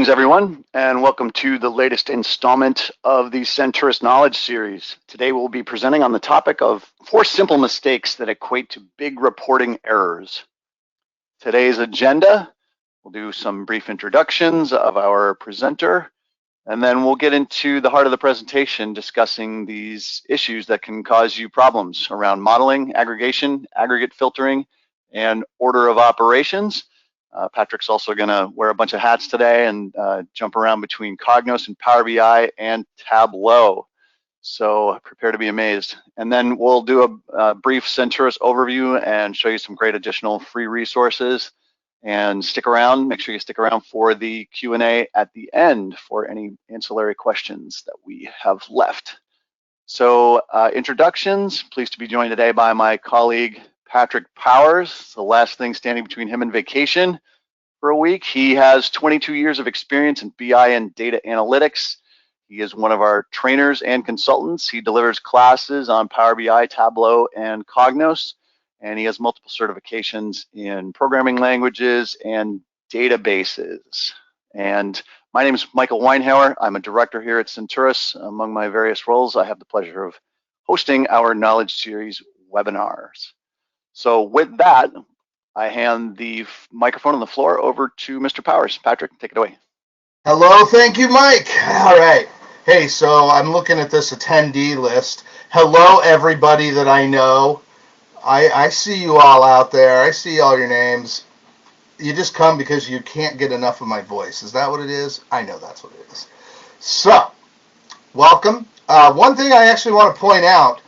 Greetings, everyone, and welcome to the latest installment of the Senturus Knowledge Series. Today we'll be presenting on the topic of 4 simple mistakes that equate to big reporting errors. Today's agenda, we'll do some brief introductions of our presenter, and then we'll get into the heart of the presentation discussing these issues that can cause you problems around modeling, aggregation, aggregate filtering, and order of operations. Patrick's also going to wear a bunch of hats today and jump around between Cognos and Power BI and Tableau. So prepare to be amazed. And then we'll do a brief Senturus overview and show you some great additional free resources. And stick around, make sure you stick around for the Q&A at the end for any ancillary questions that we have left. So introductions, pleased to be joined today by my colleague, Patrick Powers, the last thing standing between him and vacation for a week. He has 22 years of experience in BI and data analytics. He is one of our trainers and consultants. He delivers classes on Power BI, Tableau, and Cognos, and he has multiple certifications in programming languages and databases. And my name is Michael Weinhauer. I'm a director here at Senturus. Among my various roles, I have the pleasure of hosting our Knowledge Series webinars. So with that, I hand the microphone on the floor over to Mr. Powers. Patrick, take it away. Hello, thank you, Mike. All right. Hey, so I'm looking at this attendee list. Hello, everybody that I know. I see you all out there. I see all your names. You just come because you can't get enough of my voice. Is that what it is? I know that's what it is. So, welcome. One thing I actually want to point out,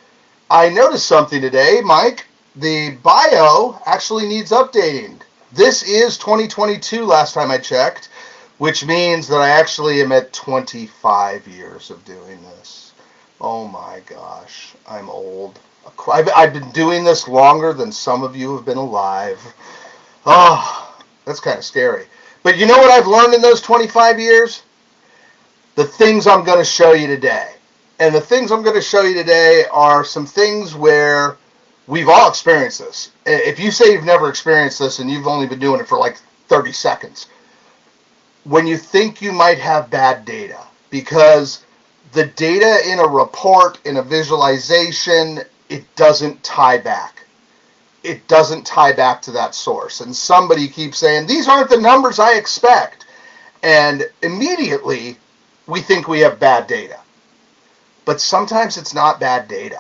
I noticed something today, Mike. The bio actually needs updating. This is 2022 last time I checked, which means that I actually am at 25 years of doing this. Oh my gosh, I'm old. I've been doing this longer than some of you have been alive. Oh, that's kind of scary. But you know what I've learned in those 25 years? The things I'm going to show you today. And the things I'm going to show you today are some things where we've all experienced this. If you say you've never experienced this and you've only been doing it for like 30 seconds, when you think you might have bad data, because the data in a report, in a visualization, it doesn't tie back. It doesn't tie back to that source. And somebody keeps saying, these aren't the numbers I expect. And immediately we think we have bad data. But sometimes it's not bad data.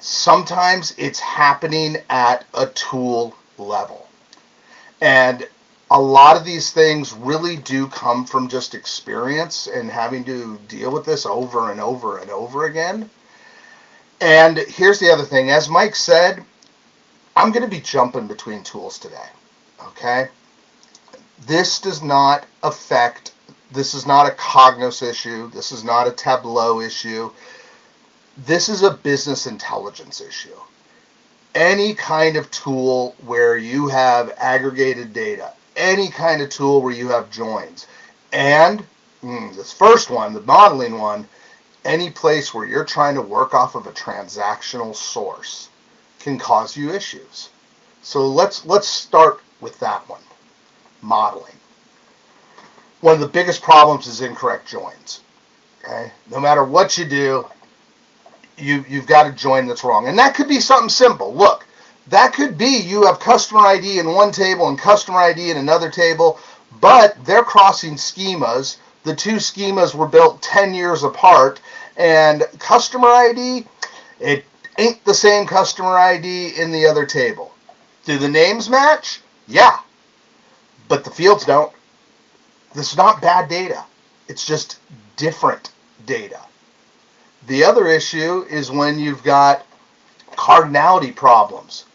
Sometimes it's happening at a tool level. And a lot of these things really do come from just experience and having to deal with this over and over and over again. And here's the other thing. As Mike said, I'm going to be jumping between tools today. Okay? This is not a Cognos issue. This is not a Tableau issue. This is a business intelligence issue. Any kind of tool where you have aggregated data, any kind of tool where you have joins, and this first one, the modeling one, any place where you're trying to work off of a transactional source can cause you issues. So let's start with that one, modeling. One of the biggest problems is incorrect joins. Okay? No matter what you do, you've got a join that's wrong. And that could be something simple. Look, that could be you have customer ID in one table and customer ID in another table, but they're crossing schemas. The two schemas were built 10 years apart, and customer ID, it ain't the same customer ID in the other table. Do the names match? Yeah, but the fields don't. This is not bad data. It's just different data. The other issue is when you've got cardinality problems.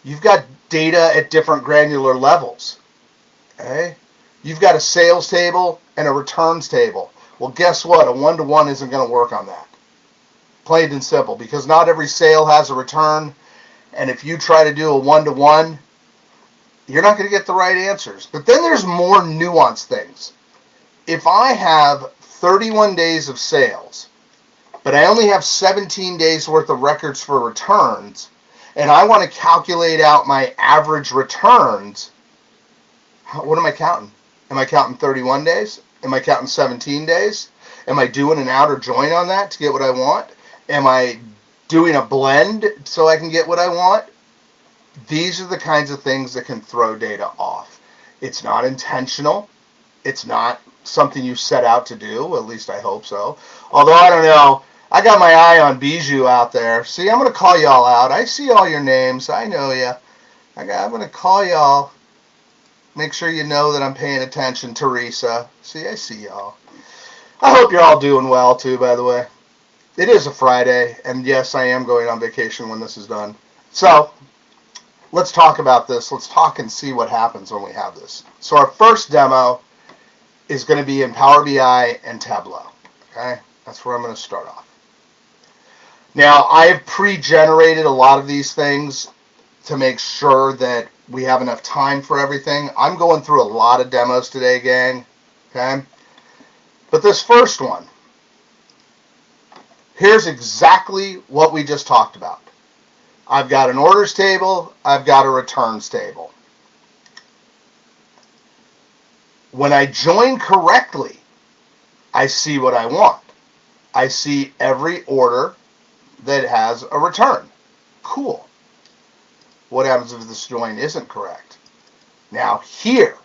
You've got data at different granular levels. Okay? You've got a sales table and a returns table. Well, guess what? A one-to-one isn't going to work on that. Plain and simple, because not every sale has a return, and if you try to do a one-to-one, you're not going to get the right answers. But then there's more nuanced things. If I have 31 days of sales, but I only have 17 days worth of records for returns, and I want to calculate out my average returns, what am I counting? Am I counting 31 days? Am I counting 17 days? Am I doing an outer join on that to get what I want? Am I doing a blend so I can get what I want? These are the kinds of things that can throw data off. It's not intentional. It's not something you set out to do. At least I hope so. Although I don't know. I got my eye on Bijou out there. See, I'm going to call y'all out. I see all your names. I know you. I'm going to call y'all. Make sure you know that I'm paying attention, Teresa. See, I see y'all. I hope you're all doing well, too, by the way. It is a Friday, and yes, I am going on vacation when this is done. So, let's talk about this. Let's talk and see what happens when we have this. So our first demo is going to be in Power BI and Tableau. Okay? That's where I'm going to start off. Now, I've pre-generated a lot of these things to make sure that we have enough time for everything. I'm going through a lot of demos today, gang. Okay? But this first one, here's exactly what we just talked about. I've got an orders table. I've got a returns table. When I join correctly, I see what I want. I see every order that has a return. Cool. What happens if this join isn't correct? Now here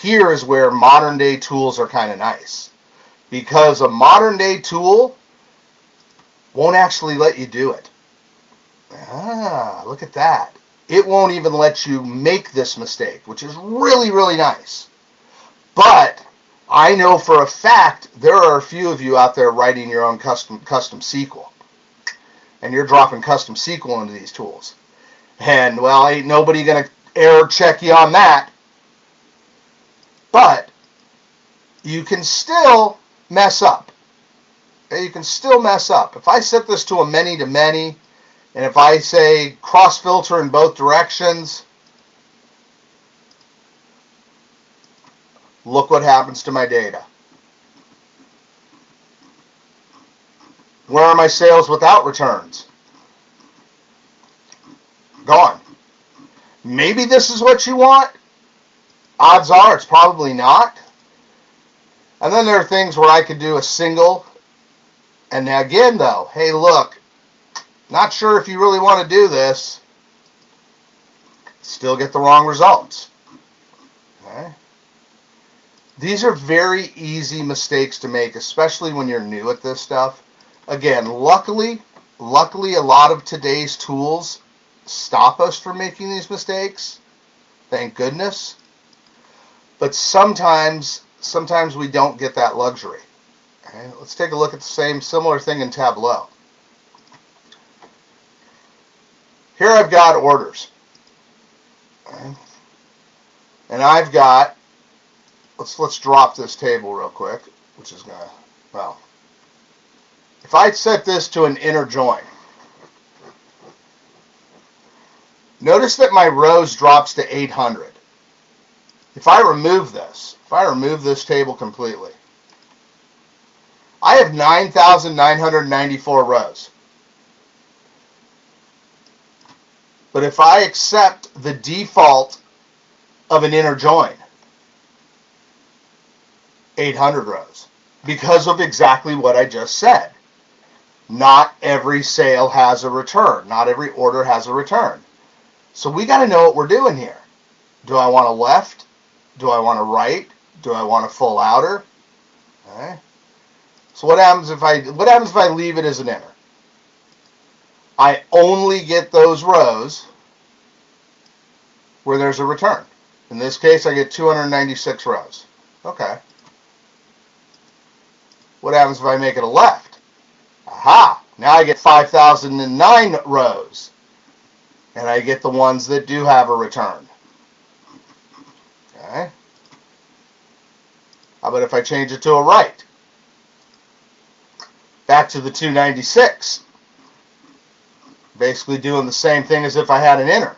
is where modern day tools are kind of nice. Because a modern day tool won't actually let you do it. Ah, look at that. It won't even let you make this mistake, which is really, really nice. But I know for a fact there are a few of you out there writing your own custom SQL. And you're dropping custom SQL into these tools. And, well, ain't nobody going to error check you on that. But you can still mess up. You can still mess up. If I set this to a many-to-many, and if I say cross-filter in both directions, look what happens to my data. Where are my sales without returns? Gone. Maybe this is what you want. Odds are it's probably not. And then there are things where I could do a single. And again, though, hey, look, not sure if you really want to do this. Still get the wrong results. Okay. These are very easy mistakes to make, especially when you're new at this stuff. Again, luckily, a lot of today's tools stop us from making these mistakes. Thank goodness. But sometimes we don't get that luxury. Okay, let's take a look at the similar thing in Tableau. Here I've got orders. Okay. And I've got, let's drop this table real quick, which is going to, well, if I set this to an inner join, notice that my rows drops to 800. If I remove this table completely, I have 9,994 rows. But if I accept the default of an inner join, 800 rows, because of exactly what I just said. Not every sale has a return. Not every order has a return. So we got to know what we're doing here. Do I want a left? Do I want a right? Do I want a full outer? Okay. So what happens if I leave it as an inner? I only get those rows where there's a return. In this case, I get 296 rows. Okay. What happens if I make it a left? Aha! Now I get 5,009 rows. And I get the ones that do have a return. Okay. How about if I change it to a right? Back to the 296. Basically doing the same thing as if I had an inner.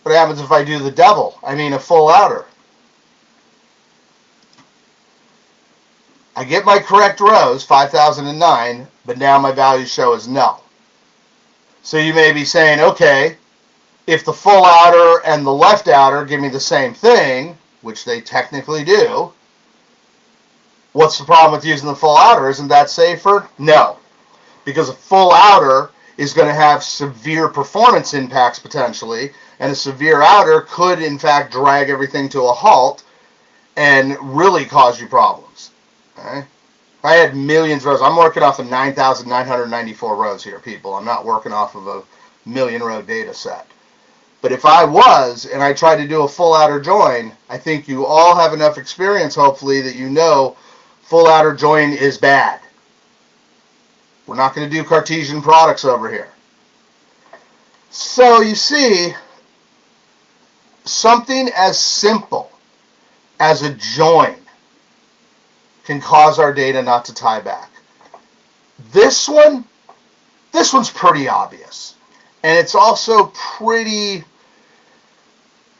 What happens if I do the double? I mean a full outer. I get my correct rows, 5,009, but now my values show as null. So you may be saying, okay, if the full outer and the left outer give me the same thing, which they technically do, what's the problem with using the full outer? Isn't that safer? No, because a full outer is going to have severe performance impacts potentially, and a severe outer could in fact drag everything to a halt and really cause you problems. Okay? If I had millions of rows, I'm working off of 9,994 rows here, people. I'm not working off of a million row data set. But if I was, and I tried to do a full outer join, I think you all have enough experience, hopefully, that you know full outer join is bad. We're not going to do Cartesian products over here. So you see, something as simple as a join can cause our data not to tie back. This one's pretty obvious. And it's also pretty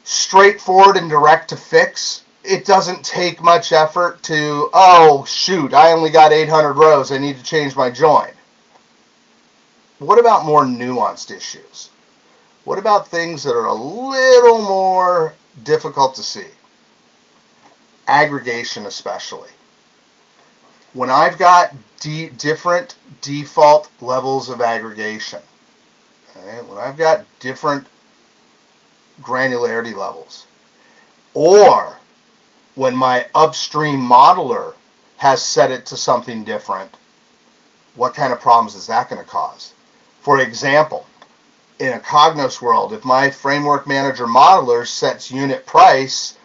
straightforward and direct to fix. It doesn't take much effort to, oh, shoot, I only got 800 rows. I need to change my join. What about more nuanced issues? What about things that are a little more difficult to see? Aggregation especially. When I've got different default levels of aggregation, okay, when I've got different granularity levels, or when my upstream modeler has set it to something different, what kind of problems is that going to cause? For example, in a Cognos world, if my framework manager modeler sets unit price,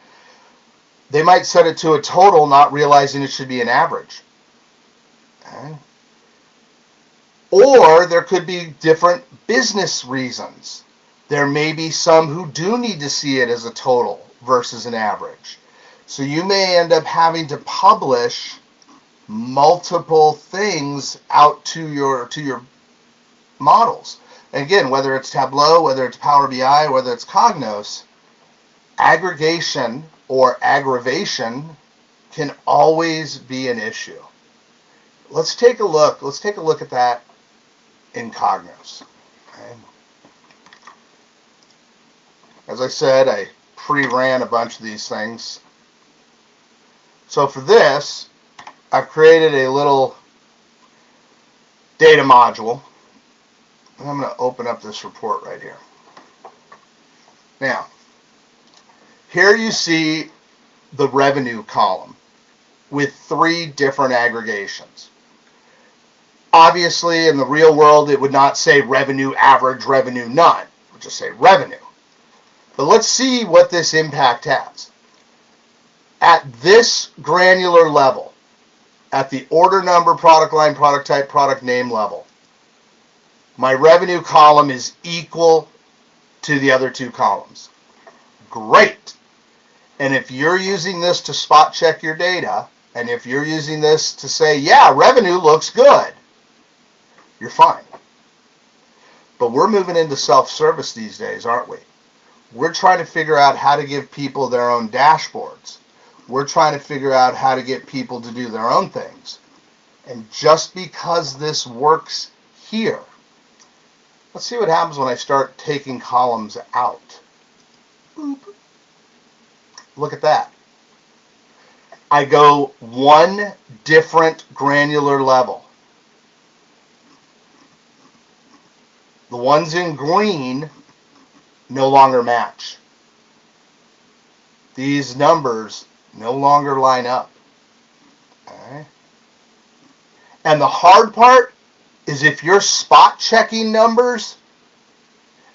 they might set it to a total, not realizing it should be an average. Okay. Or there could be different business reasons. There may be some who do need to see it as a total versus an average. So you may end up having to publish multiple things out to your models. And again, whether it's Tableau, whether it's Power BI, whether it's Cognos, aggregation or aggravation can always be an issue. Let's take a look. Let's take a look at that in Cognos. Okay. As I said, I pre-ran a bunch of these things. So for this, I've created a little data module. And I'm going to open up this report right here. Now, here you see the revenue column with 3 different aggregations. Obviously, in the real world, it would not say revenue average, revenue none. It would just say revenue. But let's see what this impact has. At this granular level, at the order number, product line, product type, product name level, my revenue column is equal to the other 2 columns. Great. And if you're using this to spot check your data, and if you're using this to say, yeah, revenue looks good, you're fine. But we're moving into self-service these days, aren't we? We're trying to figure out how to give people their own dashboards. We're trying to figure out how to get people to do their own things. And just because this works here, let's see what happens when I start taking columns out. Boop. Look at that. I go one different granular level. The ones in green no longer match. These numbers no longer line up. Okay. And the hard part is if you're spot checking numbers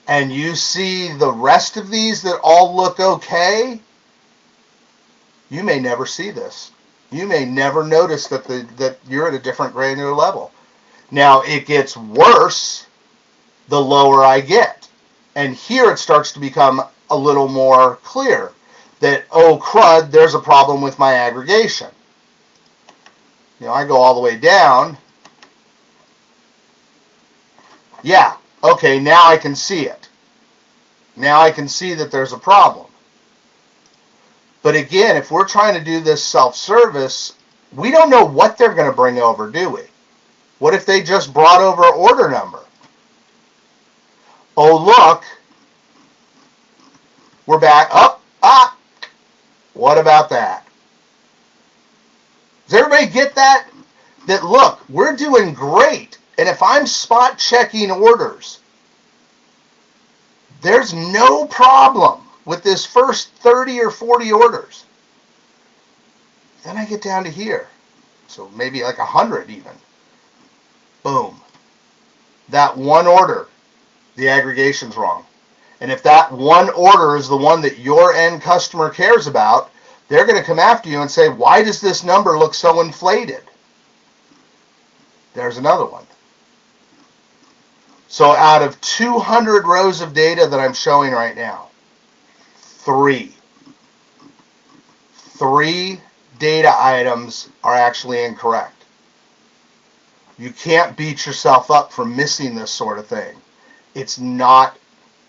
and you see the rest of these that all look okay, you may never see this. You may never notice that you're at a different granular level. Now, it gets worse the lower I get. And here it starts to become a little more clear that, oh crud, there's a problem with my aggregation. You know, I go all the way down. Yeah, okay, now I can see it. Now I can see that there's a problem. But again, if we're trying to do this self-service, we don't know what they're going to bring over, do we? What if they just brought over order number? Oh, look, we're back up. What about that? Does everybody get that? That look, we're doing great. And if I'm spot checking orders, there's no problem with this first 30 or 40 orders. Then I get down to here. So maybe like 100 even. Boom. That one order, the aggregation's wrong. And if that one order is the one that your end customer cares about, they're going to come after you and say, why does this number look so inflated? There's another one. So out of 200 rows of data that I'm showing right now, three data items are actually incorrect. You can't beat yourself up for missing this sort of thing. It's not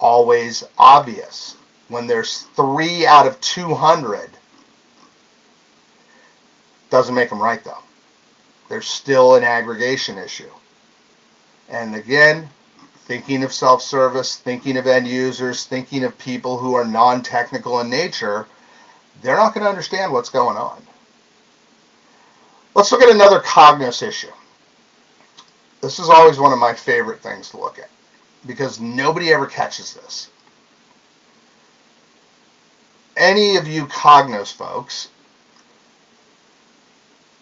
always obvious. When there's 3 out of 200, doesn't make them right though. There's still an aggregation issue. And again, thinking of self-service, thinking of end users, thinking of people who are non-technical in nature, they're not going to understand what's going on. Let's look at another Cognos issue. This is always one of my favorite things to look at because nobody ever catches this. Any of you Cognos folks,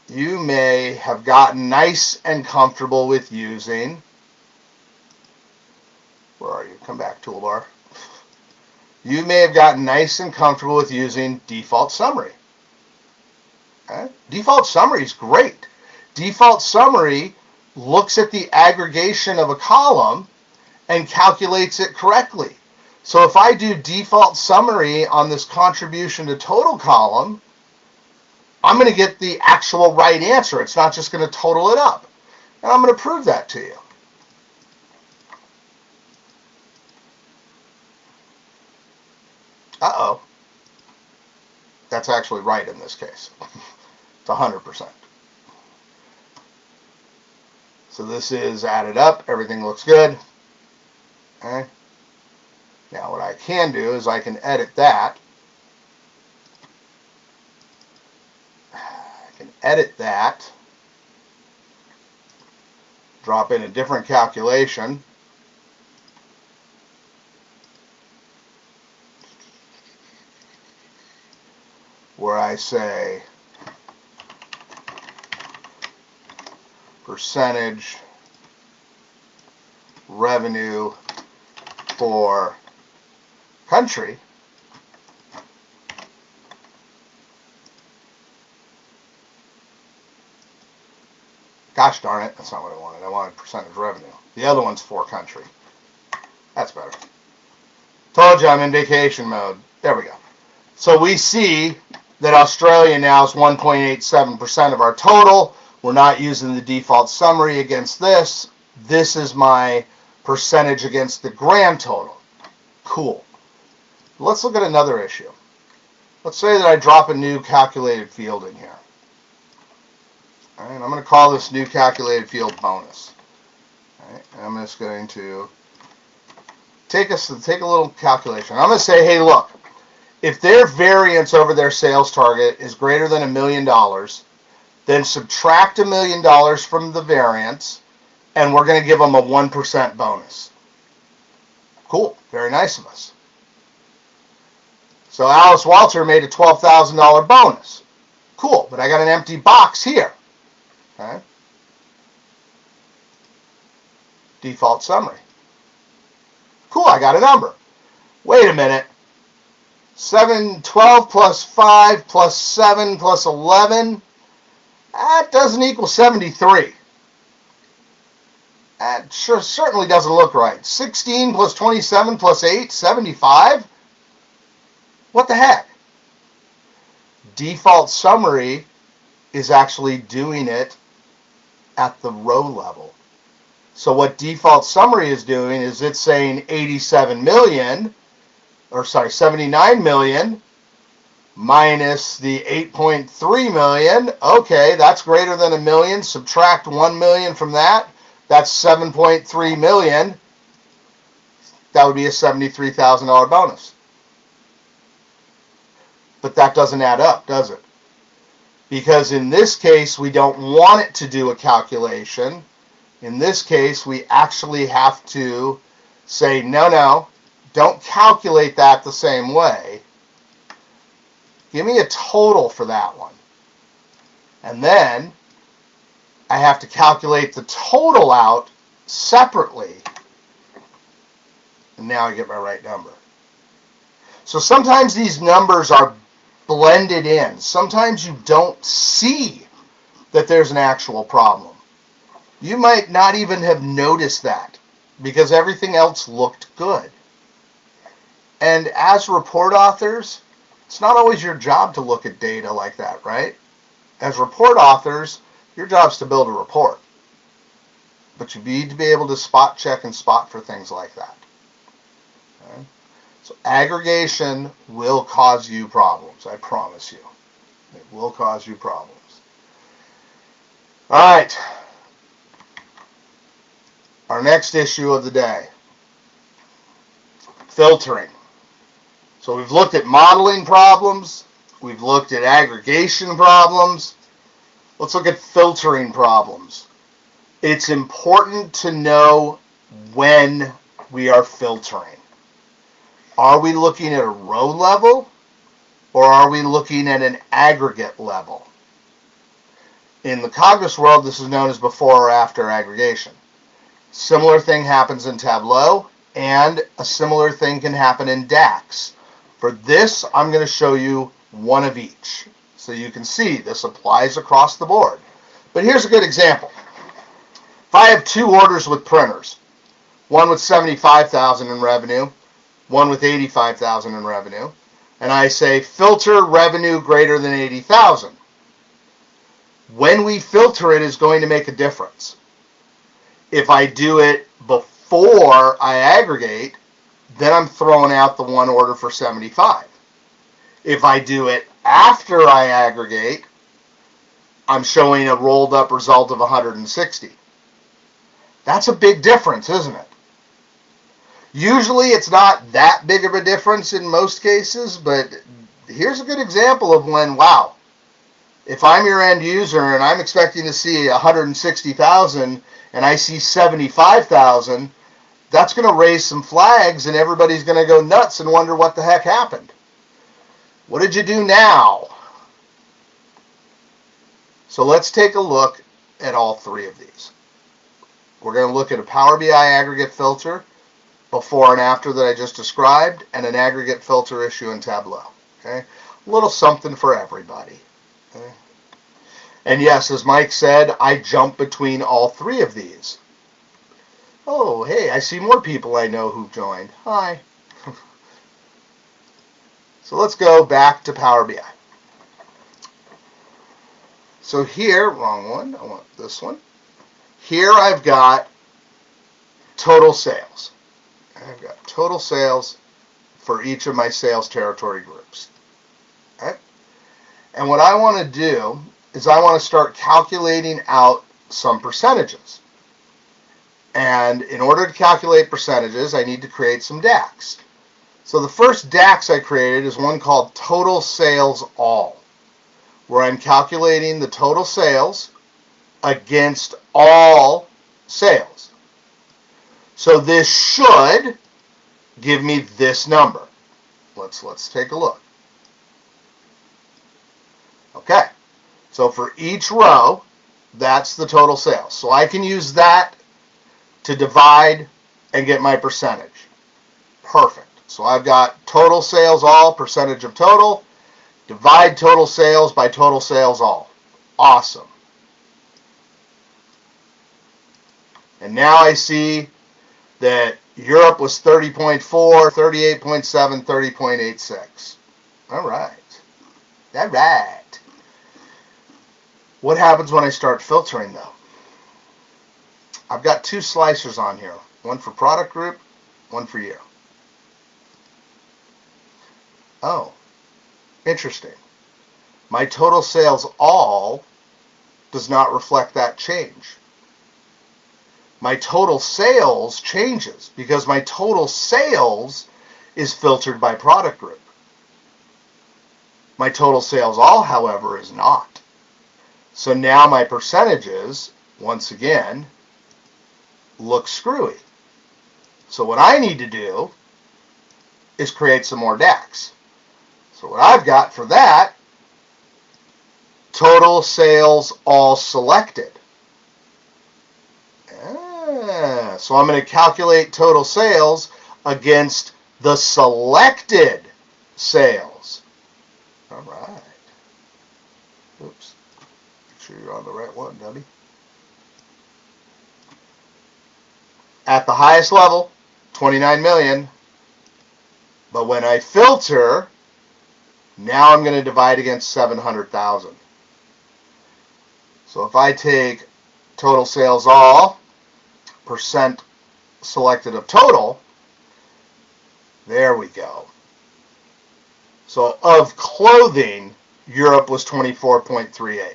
you may have gotten nice and comfortable with using, where are you? Come back, toolbar. You may have gotten nice and comfortable with using default summary. Okay? Default summary is great. Default summary looks at the aggregation of a column and calculates it correctly. So if I do default summary on this contribution to total column, I'm going to get the actual right answer. It's not just going to total it up. And I'm going to prove that to you. Uh-oh. That's actually right in this case. It's 100%. So this is added up. Everything looks good. Okay. Now what I can do is I can edit that. Edit that, drop in a different calculation, where I say percentage revenue for country. Gosh darn it, that's not what I wanted. I wanted percentage revenue. The other one's for country. That's better. Told you I'm in vacation mode. There we go. So we see that Australia now is 1.87% of our total. We're not using the default summary against this. This is my percentage against the grand total. Cool. Let's look at another issue. Let's say that I drop a new calculated field in here. All right, I'm going to call this new calculated field bonus. All right, and I'm just going to take a little calculation. I'm going to say, hey, look, if their variance over their sales target is greater than $1 million, then subtract $1 million from the variance, and we're going to give them a 1% bonus. Cool, very nice of us. So Alice Walter made a $12,000 bonus. Cool, but I got an empty box here. Okay. Default summary. Cool, I got a number. Wait a minute. 12 plus 5 plus 7 plus 11, that doesn't equal 73. That certainly doesn't look right. 16 plus 27 plus 8, 75? What the heck? Default summary is actually doing it at the row level. So what default summary is doing is it's saying 79 million minus the 8.3 million. Okay, that's greater than $1 million. Subtract 1 million from that. That's 7.3 million. That would be a $73,000 bonus. But that doesn't add up, does it? Because in this case, we don't want it to do a calculation. In this case, we actually have to say, no, don't calculate that the same way. Give me a total for that one. And then I have to calculate the total out separately. And now I get my right number. So sometimes these numbers are blended in. Sometimes you don't see that there's an actual problem. You might not even have noticed that because everything else looked good. And as report authors, it's not always your job to look at data like that, right? As report authors, your job is to build a report. But you need to be able to spot check and spot for things like that. Okay? So aggregation will cause you problems, I promise you. It will cause you problems. All right. Our next issue of the day. Filtering. So we've looked at modeling problems. We've looked at aggregation problems. Let's look at filtering problems. It's important to know when we are filtering. Are we looking at a row level or are we looking at an aggregate level? In the Cognos world, this is known as before or after aggregation. Similar thing happens in Tableau, and a similar thing can happen in DAX. For this, I'm going to show you one of each. So you can see this applies across the board. But here's a good example. If I have two orders with printers, one with $75,000 in revenue, one with $85,000 in revenue, and I say filter revenue greater than $80,000. When we filter it is going to make a difference. If I do it before I aggregate, then I'm throwing out the one order for 75. If I do it after I aggregate, I'm showing a rolled up result of 160. That's a big difference, isn't it? Usually it's not that big of a difference in most cases, but here's a good example of when, wow, if I'm your end user and I'm expecting to see 160,000 and I see 75,000, that's going to raise some flags and everybody's going to go nuts and wonder what the heck happened. What did you do now? So let's take a look at all three of these. We're going to look at a Power BI aggregate filter before and after that I just described, and an aggregate filter issue in Tableau. Okay, a little something for everybody. Okay? And yes, as Mike said, I jump between all three of these. Oh, hey, I see more people I know who've joined. Hi. So let's go back to Power BI. So here, wrong one, I want this one. Here I've got total sales. I've got total sales for each of my sales territory groups. Okay? And what I want to do is I want to start calculating out some percentages. And in order to calculate percentages, I need to create some DAX. So the first DAX I created is one called Total Sales All, where I'm calculating the total sales against all sales. So this should give me this number. Let's take a look. Okay, so for each row, that's the total sales. So I can use that to divide and get my percentage. Perfect. So I've got total sales all, percentage of total, divide total sales by total sales all. Awesome. And now I see that Europe was 30.4, 38.7, 30.86. All right. All right. What happens when I start filtering, though? I've got two slicers on here, one for product group, one for year. Oh, interesting. My total sales all does not reflect that change. My total sales changes because my total sales is filtered by product group. My total sales all, however, is not. So now my percentages, once again, look screwy. So what I need to do is create some more DAX. So what I've got for that, total sales all selected. So I'm going to calculate total sales against the selected sales. All right. Oops. Make sure you're on the right one, Debbie. At the highest level, 29 million. But when I filter, now I'm going to divide against 700,000. So if I take total sales all, percent selected of total, there we go. So of clothing, Europe was 24.38.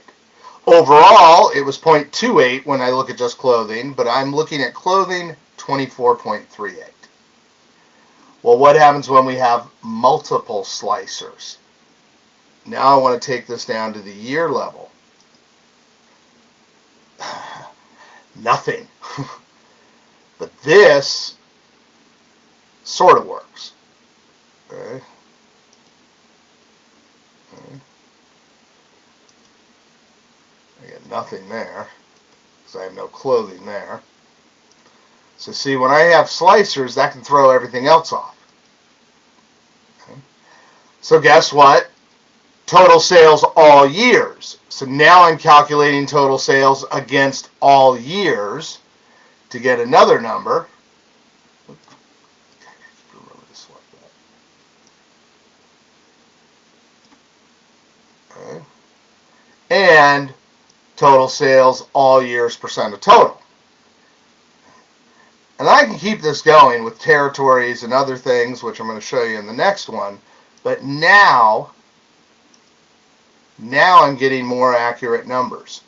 Overall, it was 0.28 when I look at just clothing, but I'm looking at clothing, 24.38. Well, what happens when we have multiple slicers? Now I want to take this down to the year level. Nothing. But this sort of works. Okay. I get nothing there because I have no clothing there. So see, when I have slicers, that can throw everything else off. Okay. So guess what? Total sales all years. So now I'm calculating total sales against all years to get another number. Okay. And total sales all years percent of total. And I can keep this going with territories and other things, which I'm going to show you in the next one. But now I'm getting more accurate numbers.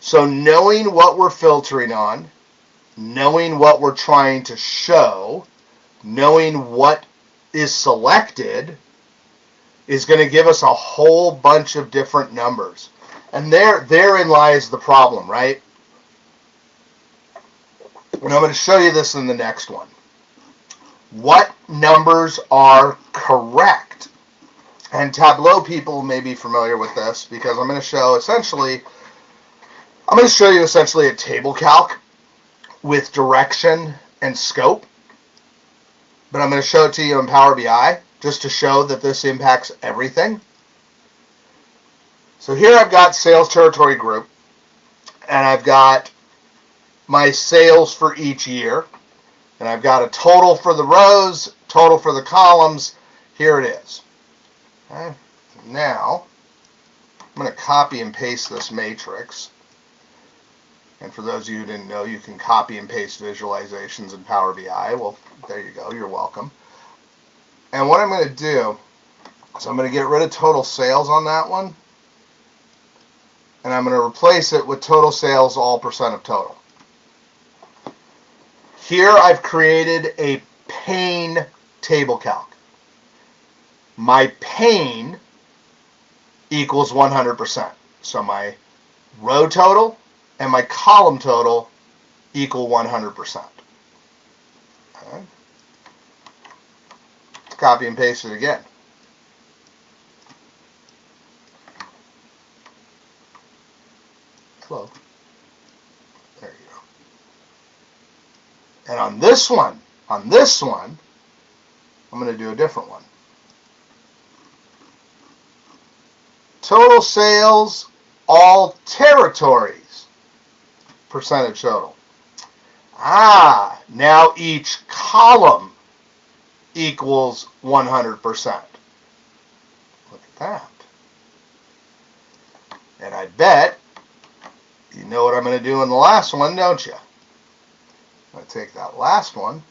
So knowing what we're filtering on, knowing what we're trying to show, knowing what is selected is going to give us a whole bunch of different numbers. And therein lies the problem, right? And I'm going to show you this in the next one. What numbers are correct? And Tableau people may be familiar with this because I'm going to show you essentially a table calc with direction and scope. But I'm going to show it to you in Power BI just to show that this impacts everything. So here I've got sales territory group, and I've got my sales for each year, and I've got a total for the rows, total for the columns. Here it is. Okay. Now, I'm going to copy and paste this matrix. And for those of you who didn't know, you can copy and paste visualizations in Power BI. Well, there you go. You're welcome. And what I'm going to do is I'm going to get rid of total sales on that one. And I'm going to replace it with total sales all percent of total. Here I've created a pane table calc. My pane equals 100%. So my row total and my column total equal 100%. Okay. Let's copy and paste it again. Hello. There you go. And on this one, I'm going to do a different one. Total sales, all territories, percentage total. Now each column equals 100%. Look at that. And I bet you know what I'm going to do in the last one, don't you? I'm going to take that last one.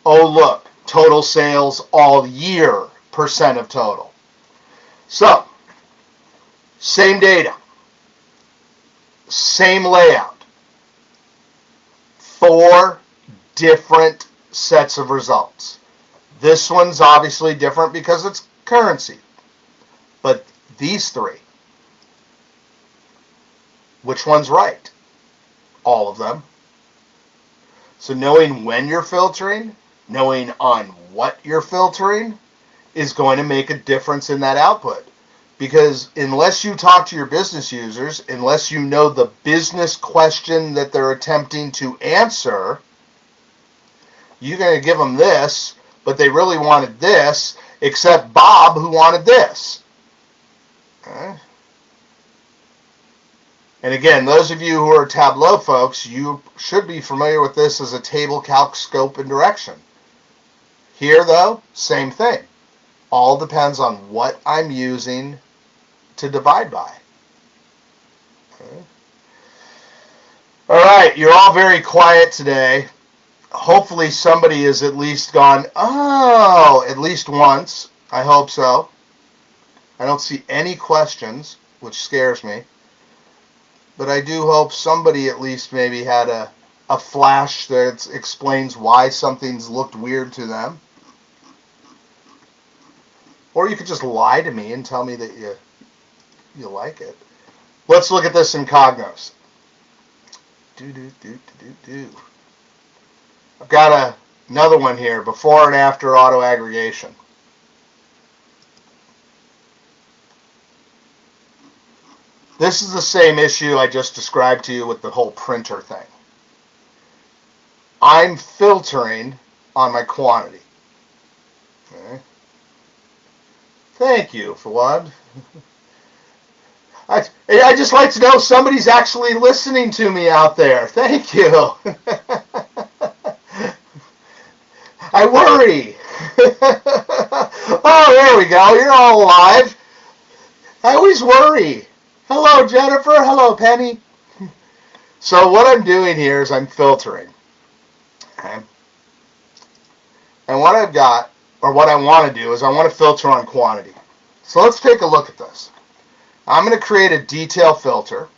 Oh, look, total sales all year, percent of total. So, same data, same layout, 4 different sets of results. This one's obviously different because it's currency. But these three, which one's right? All of them. So knowing when you're filtering, knowing on what you're filtering, is going to make a difference in that output. Because unless you talk to your business users, unless you know the business question that they're attempting to answer, you're going to give them this, but they really wanted this, except Bob who wanted this. Okay. And again, those of you who are Tableau folks, you should be familiar with this as a table, calc, scope, and direction. Here, though, same thing. All depends on what I'm using to divide by. Okay. All right, you're all very quiet today. Hopefully somebody has at least gone, oh, at least once. I hope so. I don't see any questions, which scares me. But I do hope somebody at least maybe had a flash that explains why something's looked weird to them. Or you could just lie to me and tell me that you like it. Let's look at this in Cognos. I've got another one here, before and after auto aggregation. This is the same issue I just described to you with the whole printer thing. I'm filtering on my quantity. Okay. Thank you, Fawad. I just like to know somebody's actually listening to me out there. Thank you. I worry. Oh, there we go. You're all alive. I always worry. Hello, Jennifer. Hello, Penny. So what I'm doing here is I'm filtering. Okay. And what I've got, or what I want to do, is I want to filter on quantity. So let's take a look at this. I'm going to create a detail filter,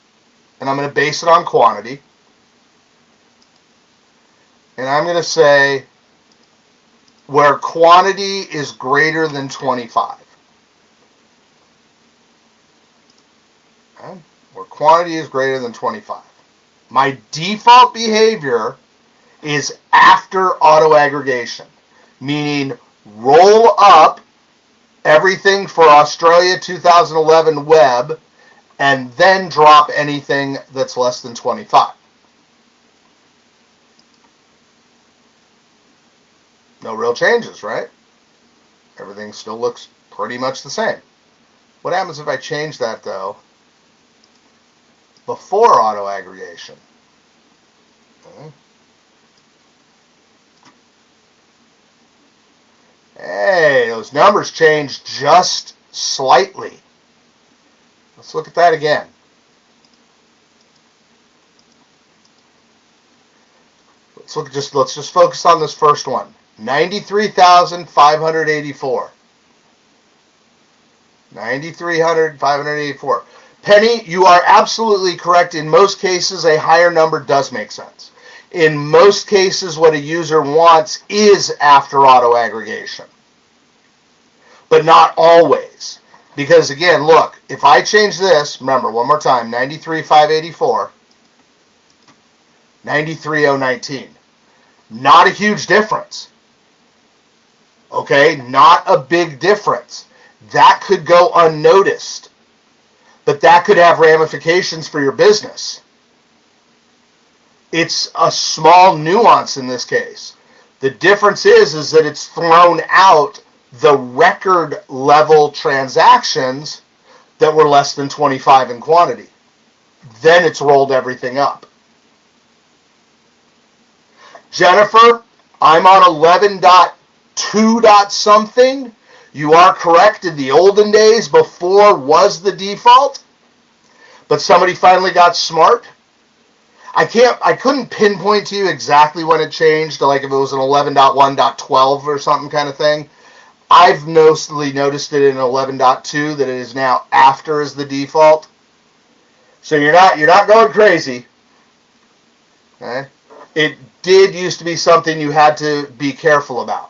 and I'm going to base it on quantity. And I'm going to say where quantity is greater than 25. Okay? Where quantity is greater than 25. My default behavior is after auto aggregation, meaning roll up everything for Australia 2011 web and then drop anything that's less than 25. No real changes, right? Everything still looks pretty much the same. What happens if I change that, though, before auto aggregation? Okay. Hey, those numbers changed just slightly. Let's look at that again. Let's just focus on this first one. 93,584. 93,584. Penny, you are absolutely correct. In most cases, a higher number does make sense. In most cases, what a user wants is after auto aggregation. But not always. Because again, look, if I change this, remember, one more time, 93,584, 93,019. Not a huge difference. Okay, not a big difference. That could go unnoticed. But that could have ramifications for your business. It's a small nuance in this case. The difference is that it's thrown out the record level transactions that were less than 25 in quantity. Then it's rolled everything up. Jennifer, I'm on 11.2 something. You are correct. In the olden days, before was the default, but somebody finally got smart. I couldn't pinpoint to you exactly when it changed, like if it was an 11.1.12 or something kind of thing. I've mostly noticed it in 11.2 that it is now after as the default. So you're not going crazy. Okay? It did used to be something you had to be careful about.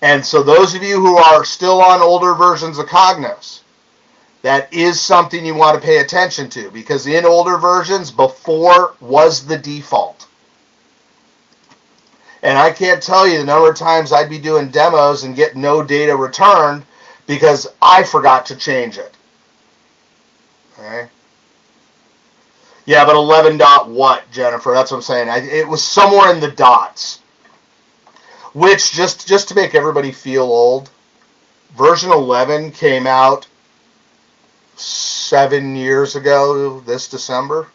And so those of you who are still on older versions of Cognos, that is something you want to pay attention to, because in older versions, before was the default. And I can't tell you the number of times I'd be doing demos and get no data returned because I forgot to change it. Okay? Yeah, but 11 dot what, Jennifer? That's what I'm saying. It was somewhere in the dots. Which, just to make everybody feel old, version 11 came out 7 years ago this December.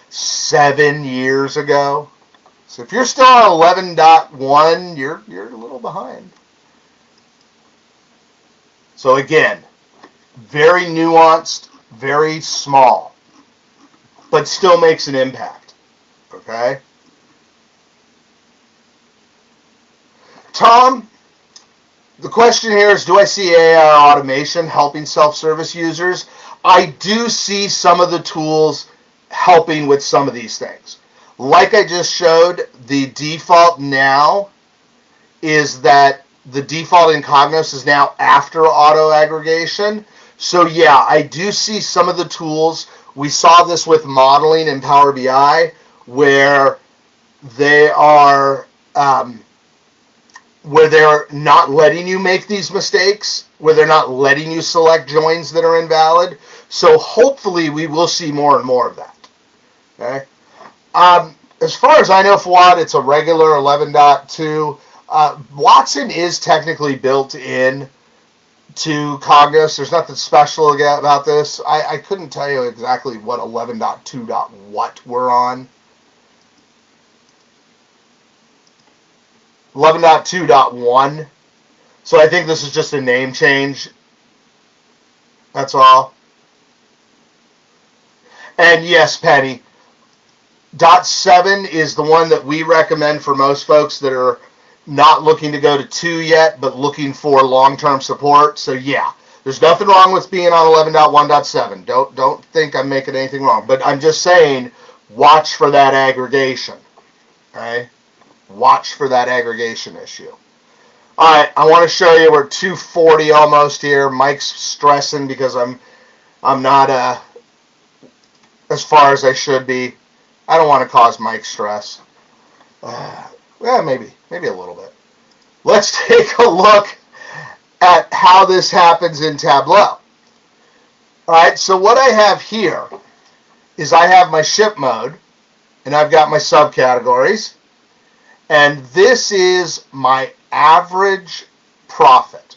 7 years ago. So if you're still on 11.1, you're a little behind. So again, very nuanced, very small, but still makes an impact. Okay? Tom, the question here is, do I see AI automation helping self-service users? I do see some of the tools helping with some of these things. Like I just showed, the default now is that the default in Cognos is now after auto aggregation. So yeah, I do see some of the tools. We saw this with modeling in Power BI, where they are where they're not letting you make these mistakes, where they're not letting you select joins that are invalid. So hopefully we will see more and more of that. Okay. As far as I know, Fawad, it's a regular 11.2. Watson is technically built in to Cognos. There's nothing special about this. I couldn't tell you exactly what 11.2. What we're on. 11.2.1. So I think this is just a name change. That's all. And yes, Penny, .7 is the one that we recommend for most folks that are not looking to go to 2 yet, but looking for long-term support. So yeah, there's nothing wrong with being on 11.1.7. Don't think I'm making anything wrong. But I'm just saying, watch for that aggregation. Okay? Watch for that aggregation issue. All right, I want to show you, we're 2:40 almost here. Mike's stressing because I'm not as far as I should be. I don't want to cause Mike stress. Yeah, maybe a little bit. Let's take a look at how this happens in Tableau. All right, so what I have here is I have my ship mode, and I've got my subcategories, and this is my average profit.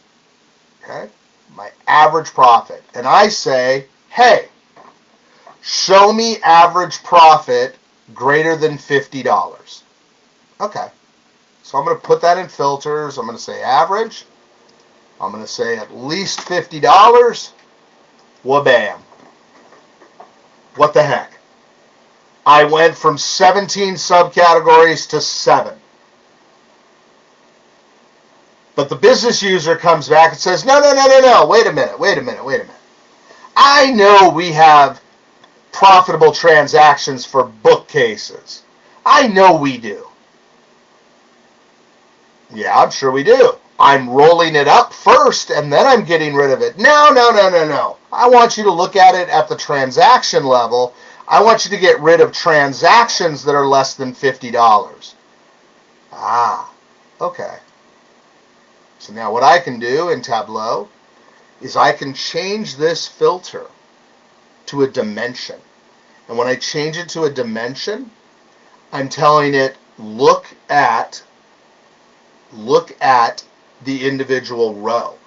Okay, my average profit, and I say, hey, show me average profit greater than $50. Okay, so I'm going to put that in filters. I'm going to say average. I'm going to say at least $50. Wha-bam. What the heck? I went from 17 subcategories to 7. But the business user comes back and says, no, wait a minute. I know we have profitable transactions for bookcases. I know we do. Yeah, I'm sure we do. I'm rolling it up first, and then I'm getting rid of it. No. I want you to look at it at the transaction level. I want you to get rid of transactions that are less than $50. Ah, okay. So now what I can do in Tableau is I can change this filter to a dimension. And when I change it to a dimension, I'm telling it, look at the individual row.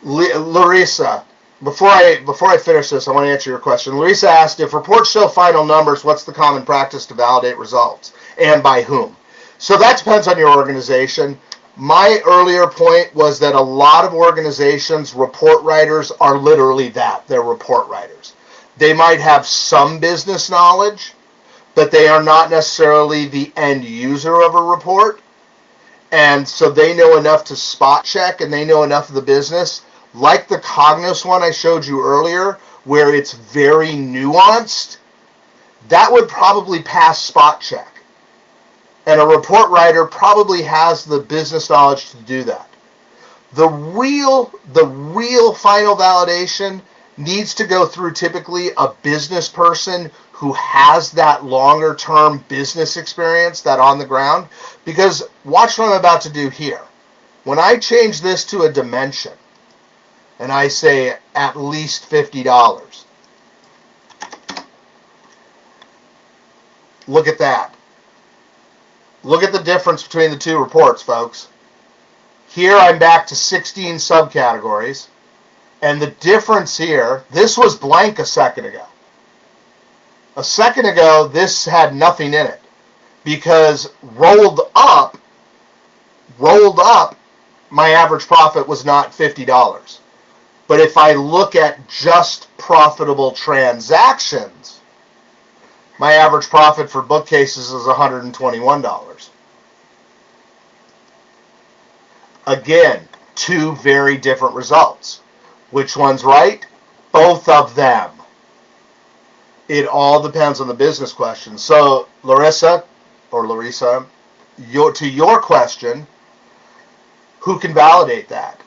Larissa, before I finish this, I want to answer your question. Larissa asked, if reports show final numbers, what's the common practice to validate results, and by whom? So that depends on your organization. My earlier point was that a lot of organizations, report writers are literally that. They're report writers. They might have some business knowledge, but they are not necessarily the end user of a report. And so they know enough to spot check, and they know enough of the business. Like the Cognos one I showed you earlier, where it's very nuanced, that would probably pass spot check. And a report writer probably has the business knowledge to do that. The real final validation needs to go through typically a business person who has that longer term business experience, that on the ground. Because watch what I'm about to do here. When I change this to a dimension and I say at least $50, look at that. Look at the difference between the two reports, folks. Here I'm back to 16 subcategories. And the difference here, this was blank a second ago. A second ago, this had nothing in it. Because rolled up, my average profit was not $50. But if I look at just profitable transactions, my average profit for bookcases is $121. Again, two very different results. Which one's right? Both of them. It all depends on the business question. So, Larissa, to your question, who can validate that?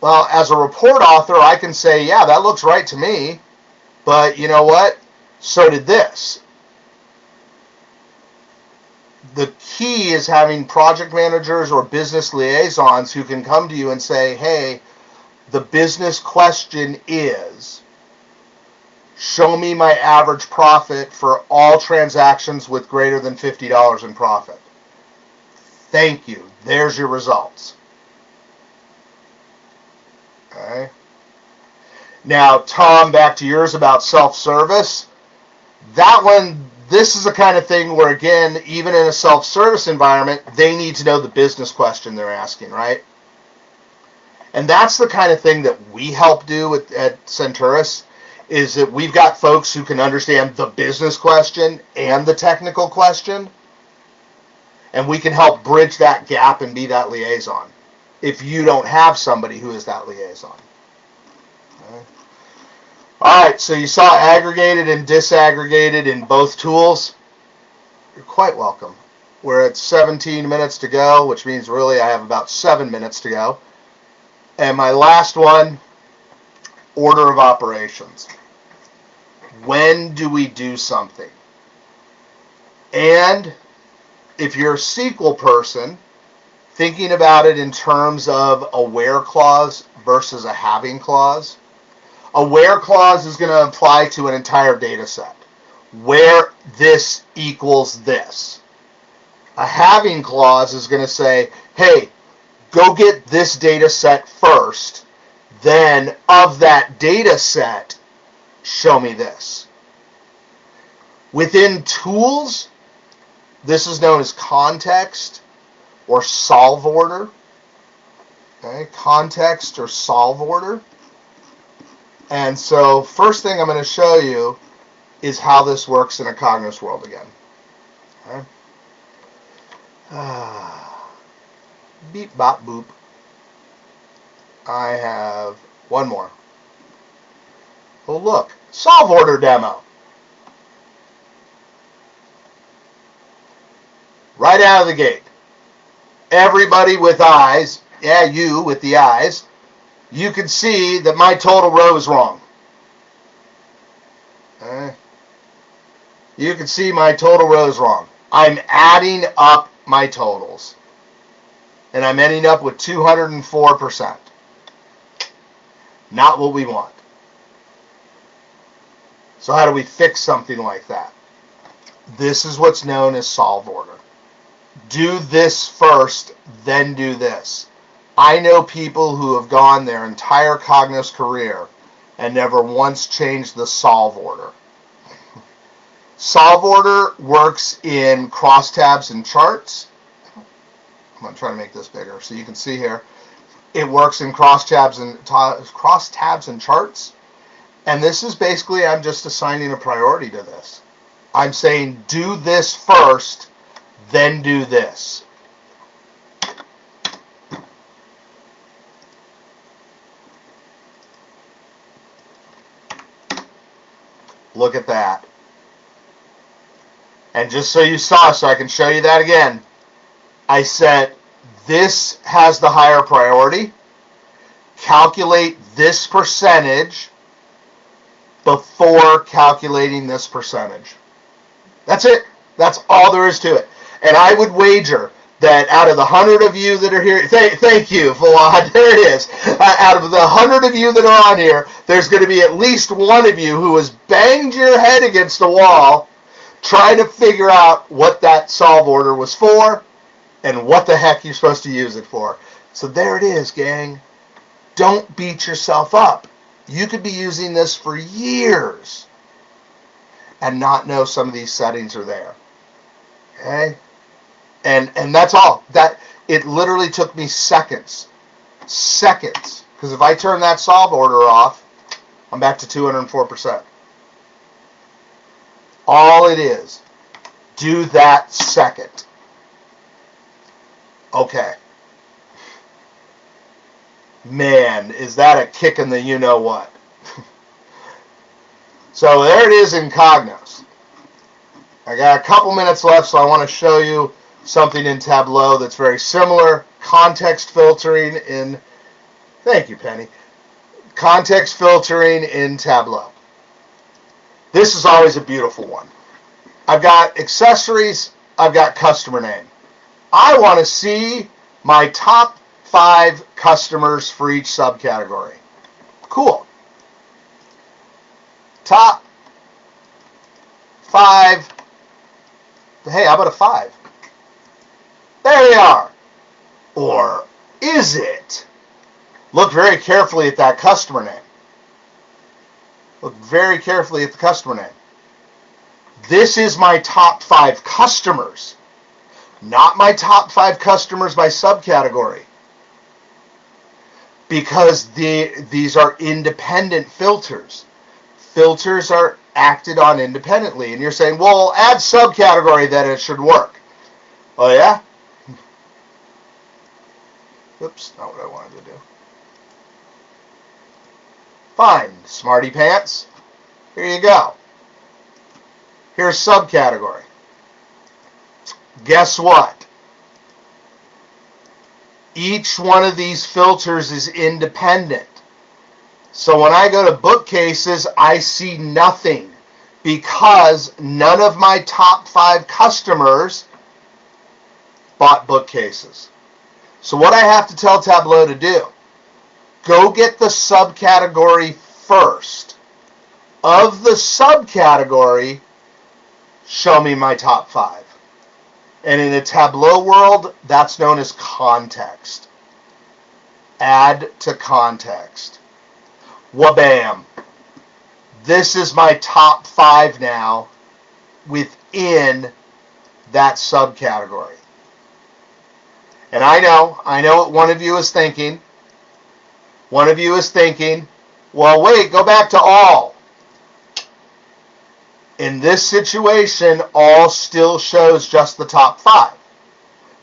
Well, as a report author, I can say, yeah, that looks right to me, but you know what? So did this. The key is having project managers or business liaisons who can come to you and say, hey, the business question is, show me my average profit for all transactions with greater than $50 in profit. Thank you. There's your results. Okay. Now, Tom, back to yours about self-service. That one, this is the kind of thing where, again, even in a self-service environment, they need to know the business question they're asking, right? And that's the kind of thing that we help do at Senturus, is that we've got folks who can understand the business question and the technical question, and we can help bridge that gap and be that liaison if you don't have somebody who is that liaison. Okay. All right, so you saw aggregated and disaggregated in both tools. You're quite welcome. We're at 17 minutes to go, which means really I have about 7 minutes to go. And my last one, order of operations. When do we do something? And if you're a SQL person, thinking about it in terms of a where clause versus a having clause. A where clause is going to apply to an entire data set, where this equals this. A having clause is going to say, hey, go get this data set first, then of that data set, show me this. Within tools, this is known as context or solve order. Okay, context or solve order. And so first thing I'm going to show you is how this works in a Cognos world again. Okay. Beep, bop, boop. I have one more. Oh, look, solve order demo. Right out of the gate. Everybody with eyes, yeah, you with the eyes, you can see that my total row is wrong. Okay. You can see my total row is wrong. I'm adding up my totals. And I'm ending up with 204%. Not what we want. So how do we fix something like that? This is what's known as solve order. Do this first, then do this. I know people who have gone their entire Cognos career and never once changed the solve order. Solve order works in crosstabs and charts. I'm going to try to make this bigger so you can see here. It works in crosstabs and charts. And this is basically, I'm just assigning a priority to this. I'm saying do this first, then do this. Look at that. And just so you saw, so I can show you that again, I said this has the higher priority. Calculate this percentage before calculating this percentage. That's it. That's all there is to it. And I would wager that out of the 100 of you that are here, thank you, Fawad, there it is. Out of the 100 of you that are on here, there's going to be at least one of you who has banged your head against a wall trying to figure out what that solve order was for and what the heck you're supposed to use it for. So there it is, gang. Don't beat yourself up. You could be using this for years and not know some of these settings are there. Okay? And that's all. That it literally took me seconds. Seconds. Because if I turn that solve order off, I'm back to 204%. All it is, do that second. Okay. Man, is that a kick in the you-know-what. So there it is in Cognos. I got a couple minutes left, so I want to show you something in Tableau that's very similar. Context filtering in, thank you, Penny. Context filtering in Tableau. This is always a beautiful one. I've got accessories, I've got customer name. I want to see my top 5 customers for each subcategory. Cool. Top 5. Hey, how about a 5? There they are. Or is it? Look very carefully at that customer name. Look very carefully at the customer name. This is my top 5 customers, not my top 5 customers by subcategory. Because these are independent filters. Filters are acted on independently. And you're saying, well, add subcategory, then it should work. Oh, yeah? Oops, not what I wanted to do. Fine, smarty pants. Here you go. Here's subcategory. Guess what? Each one of these filters is independent. So when I go to bookcases, I see nothing because none of my top 5 customers bought bookcases. So what I have to tell Tableau to do, go get the subcategory first. Of the subcategory, show me my top 5. And in a Tableau world, that's known as context. Add to context. Wabam. This is my top 5 now within that subcategory. And I know what one of you is thinking. One of you is thinking, well, wait, go back to all. In this situation, all still shows just the top 5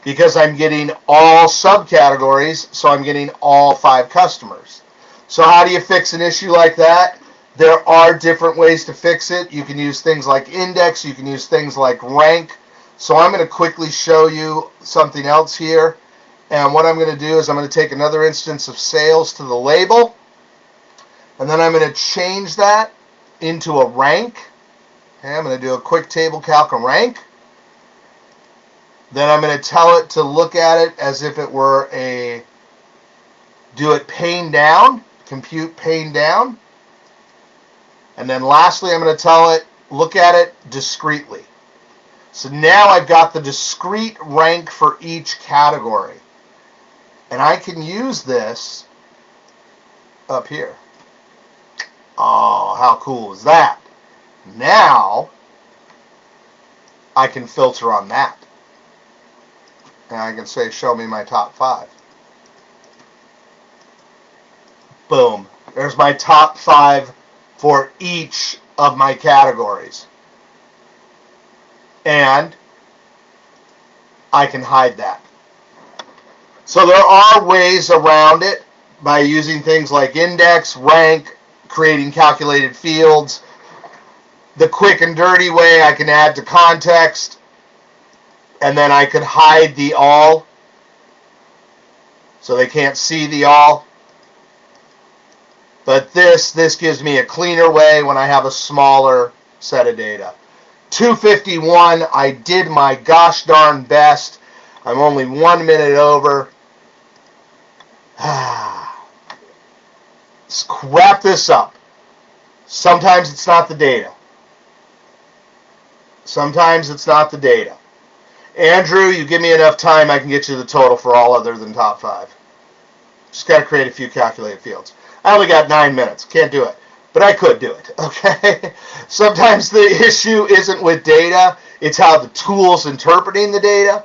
because I'm getting all subcategories, so I'm getting all 5 customers. So how do you fix an issue like that? There are different ways to fix it. You can use things like index. You can use things like rank. So I'm going to quickly show you something else here. And what I'm going to do is I'm going to take another instance of sales to the label. And then I'm going to change that into a rank. Okay, I'm going to do a quick table calc of rank. Then I'm going to tell it to look at it as if it were do it pane down, compute pane down. And then lastly, I'm going to tell it, look at it discretely. So now I've got the discrete rank for each category. And I can use this up here. Oh, how cool is that? Now, I can filter on that. And I can say, show me my top 5. Boom. There's my top 5 for each of my categories. And I can hide that. So there are ways around it by using things like index, rank, creating calculated fields. The quick and dirty way, I can add to context, and then I could hide the all, so they can't see the all. But this gives me a cleaner way when I have a smaller set of data. 251, I did my gosh darn best. I'm only 1 minute over. Let's wrap this up. Sometimes it's not the data. Sometimes it's not the data. Andrew, you give me enough time, I can get you the total for all other than top 5. Just got to create a few calculated fields. I only got 9 minutes. Can't do it. But I could do it, okay? Sometimes the issue isn't with data. It's how the tool's interpreting the data.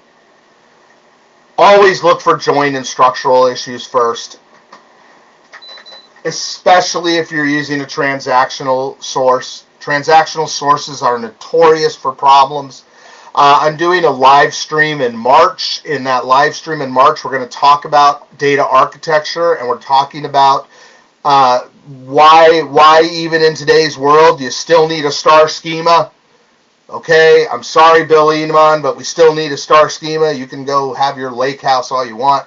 Always look for join and structural issues first, especially if you're using a transactional source. Transactional sources are notorious for problems. I'm doing a live stream in March. In that live stream in March, we're going to talk about data architecture, and we're talking about why even in today's world you still need a star schema. Okay, I'm sorry, Bill Eamon, but we still need a star schema. You can go have your lake house all you want.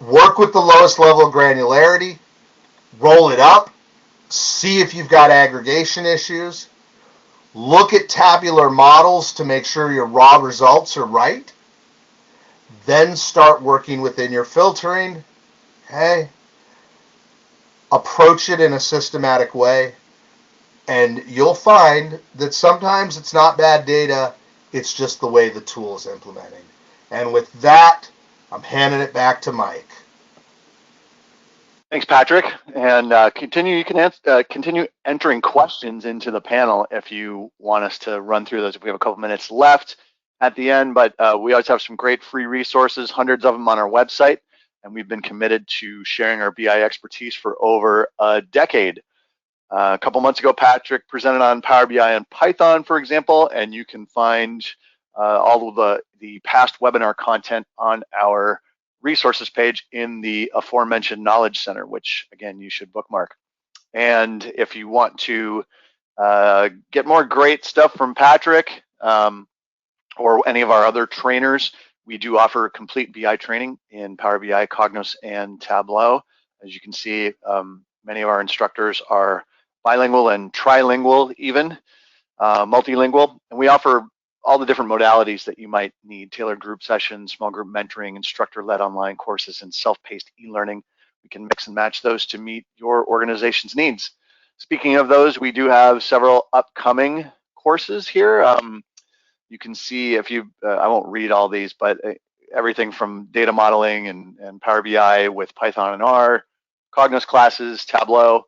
Work with the lowest level of granularity. Roll it up. See if you've got aggregation issues. Look at tabular models to make sure your raw results are right. Then start working within your filtering. Okay. Approach it in a systematic way, and you'll find that sometimes it's not bad data, it's just the way the tool is implementing. And with that, I'm handing it back to Mike. Thanks, Patrick. And you can continue entering questions into the panel if you want us to run through those. We have a couple minutes left at the end, but we always have some great free resources, hundreds of them on our website. And we've been committed to sharing our BI expertise for over a decade. A couple months ago, Patrick presented on Power BI and Python, for example, and you can find all of the past webinar content on our resources page in the aforementioned Knowledge Center, which, again, you should bookmark. And if you want to get more great stuff from Patrick or any of our other trainers, we do offer complete BI training in Power BI, Cognos, and Tableau. As you can see, many of our instructors are bilingual and trilingual, even multilingual. And we offer all the different modalities that you might need: tailored group sessions, small group mentoring, instructor-led online courses, and self-paced e-learning. We can mix and match those to meet your organization's needs. Speaking of those, we do have several upcoming courses here. You can see if you, I won't read all these, but everything from data modeling and Power BI with Python and R, Cognos classes, Tableau.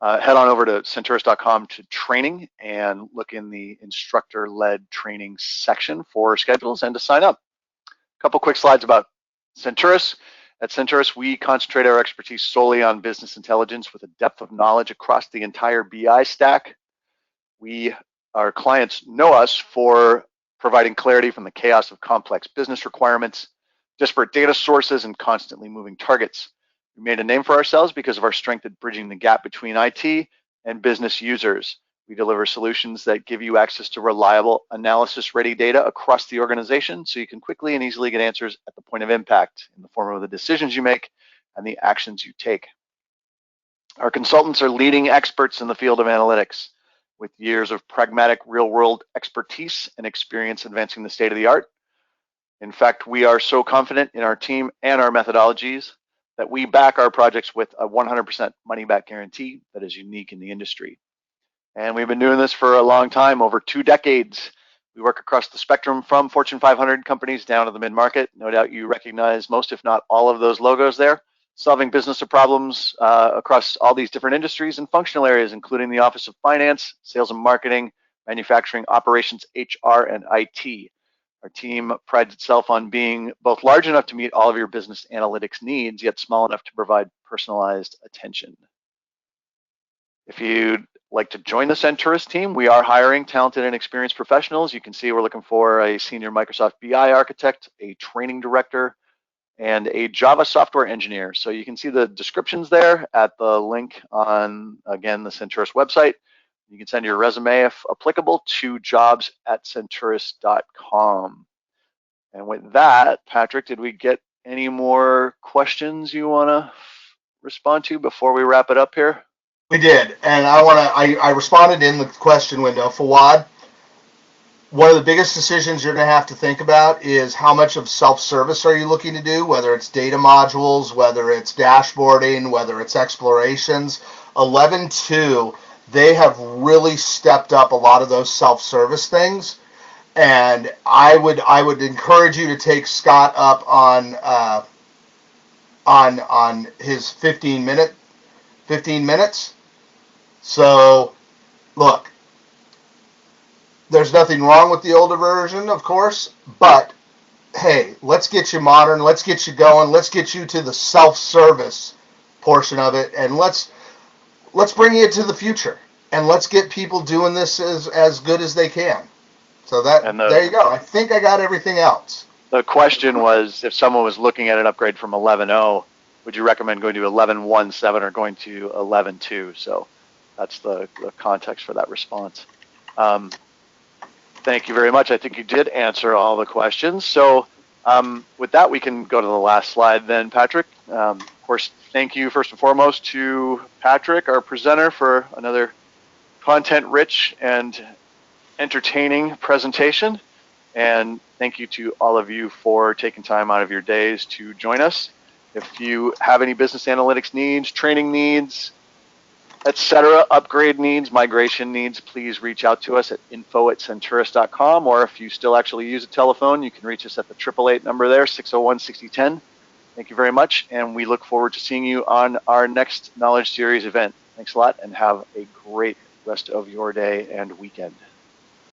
Head on over to Senturus.com to training and look in the instructor-led training section for schedules and to sign up. A couple quick slides about Senturus. At Senturus, we concentrate our expertise solely on business intelligence with a depth of knowledge across the entire BI stack. Our clients know us for providing clarity from the chaos of complex business requirements, disparate data sources, and constantly moving targets. We made a name for ourselves because of our strength at bridging the gap between IT and business users. We deliver solutions that give you access to reliable, analysis-ready data across the organization so you can quickly and easily get answers at the point of impact in the form of the decisions you make and the actions you take. Our consultants are leading experts in the field of analytics, with years of pragmatic real-world expertise and experience advancing the state of the art. In fact, we are so confident in our team and our methodologies that we back our projects with a 100% money-back guarantee that is unique in the industry. And we've been doing this for a long time, over 2 decades. We work across the spectrum from Fortune 500 companies down to the mid-market. No doubt you recognize most, if not all, of those logos there, solving business problems across all these different industries and functional areas, including the Office of Finance, Sales and Marketing, Manufacturing, Operations, HR, and IT. Our team prides itself on being both large enough to meet all of your business analytics needs, yet small enough to provide personalized attention. If you'd like to join the Senturus team, we are hiring talented and experienced professionals. You can see we're looking for a senior Microsoft BI architect, a training director, and a Java software engineer. So you can see the descriptions there at the link on, again, the Senturus website. You can send your resume, if applicable, to jobs@senturus.com. And with that, Patrick, did we get any more questions you want to respond to before we wrap it up here? We did, and I responded in the question window. Fawad, one of the biggest decisions you're going to have to think about is how much of self-service are you looking to do, whether it's data modules, whether it's dashboarding, whether it's explorations. 11.2, they have really stepped up a lot of those self-service things, and I would encourage you to take Scott up on his 15 minutes. So look, there's nothing wrong with the older version, of course, but hey, let's get you modern, let's get you going, let's get you to the self-service portion of it, and let's bring you to the future, and let's get people doing this as good as they can. So there you go. I think I got everything else. The question was, if someone was looking at an upgrade from 11.0, would you recommend going to 11.1.7 or going to 11.2? So that's the context for that response. Thank you very much. I think you did answer all the questions. So with that, we can go to the last slide then, Patrick. Of course, thank you first and foremost to Patrick, our presenter, for another content-rich and entertaining presentation. And thank you to all of you for taking time out of your days to join us. If you have any business analytics needs, training needs, etc., upgrade needs, migration needs, please reach out to us at info@senturus.com, or if you still actually use a telephone, you can reach us at the 888 number there, 601-6010. Thank you very much, and we look forward to seeing you on our next Knowledge Series event. Thanks a lot, and have a great rest of your day and weekend.